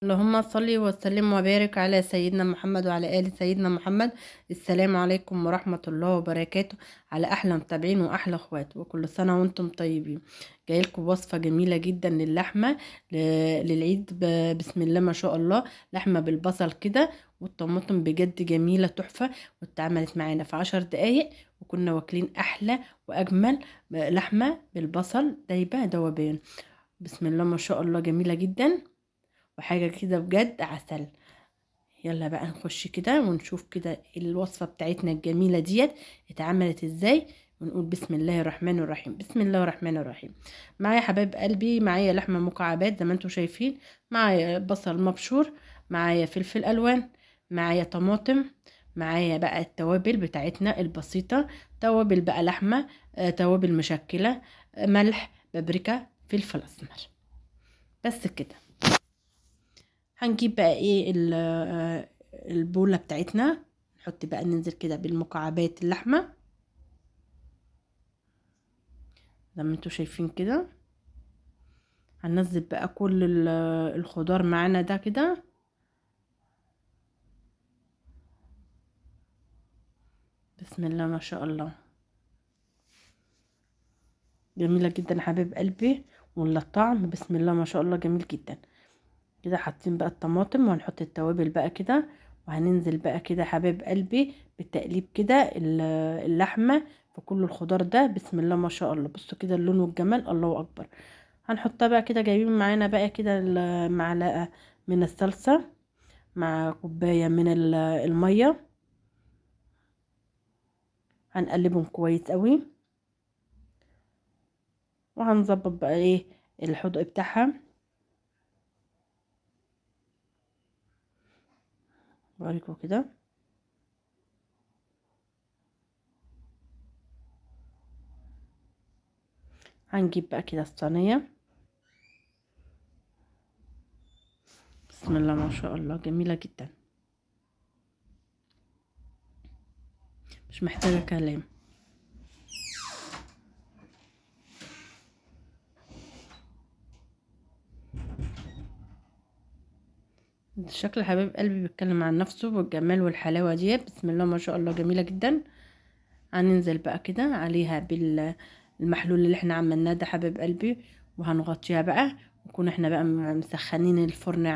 اللهم صل وسلم وبارك على سيدنا محمد وعلى آل سيدنا محمد. السلام عليكم ورحمة الله وبركاته على أحلى متابعين وأحلى أخوات، وكل سنة وانتم طيبين. جايلكم وصفة جميلة جدا للحمة للعيد. بسم الله ما شاء الله. لحمة بالبصل كده والطماطم بجد جميلة تحفة، واتعملت معانا في 10 دقايق، وكنا واكلين أحلى وأجمل لحمة بالبصل دايبة دوبان. بسم الله ما شاء الله، جميلة جدا وحاجة كده بجد عسل. يلا بقى نخش كده ونشوف كده الوصفة بتاعتنا الجميلة ديت اتعملت ازاي، ونقول بسم الله الرحمن الرحيم. بسم الله الرحمن الرحيم. معايا حبايب قلبي، معايا لحمة مكعبات زي ما انتم شايفين، معايا بصل مبشور، معايا فلفل الوان، معايا طماطم، معايا بقى التوابل بتاعتنا البسيطة، توابل بقى لحمة، توابل مشكلة، ملح، بابريكا، فلفل اسمر. بس كده. هنجيب بقى ايه البولة بتاعتنا، نحط بقى ننزل كده بالمكعبات اللحمة زي ما انتوا شايفين كده. هننزل بقى كل الخضار معانا ده كده. بسم الله ما شاء الله، جميلة جدا يا حبيب قلبي، ولا الطعم بسم الله ما شاء الله جميل جدا. كده حاطين بقى الطماطم وهنحط التوابل بقى كده، وهننزل بقى كده حبيب قلبي بالتقليب كده اللحمة في كل الخضار ده. بسم الله ما شاء الله، بصوا كده اللون والجمال، الله اكبر. هنحطها بقى كده، جايبين معانا بقى كده معلقة من الصلصة مع كوباية من المية، هنقلبهم كويس قوي، وهنظبط بقى ايه الحدق بتاعها. بوريكم كده. هنجيب بقى كده الصينية. بسم الله ما شاء الله، جميلة جدا، مش محتاجة كلام. الشكل حبيب قلبي بيتكلم عن نفسه والجمال والحلاوة دي. بسم الله ما شاء الله، جميلة جدا. هننزل بقى كده عليها بالمحلول اللي احنا عملناه ده حبيب قلبي، وهنغطيها بقى، نكون احنا بقى مسخنين الفرن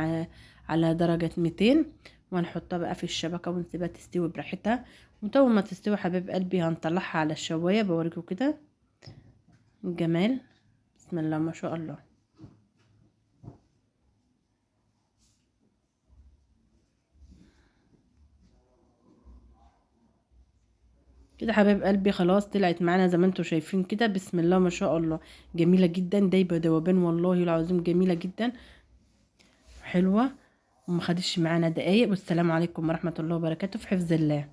على درجة 200، وهنحطها بقى في الشبكة ونسيبها تستوي براحتها. وطول ما تستوي حبيب قلبي هنطلعها على الشواية، بوريكم كده الجمال. بسم الله ما شاء الله. كده حبايب قلبي خلاص طلعت معانا زي ما انتم شايفين كده. بسم الله ما شاء الله، جميله جدا، دايبه دوبان والله العظيم، جميله جدا، حلوه، وما خدتش معانا دقايق. والسلام عليكم ورحمه الله وبركاته، في حفظ الله.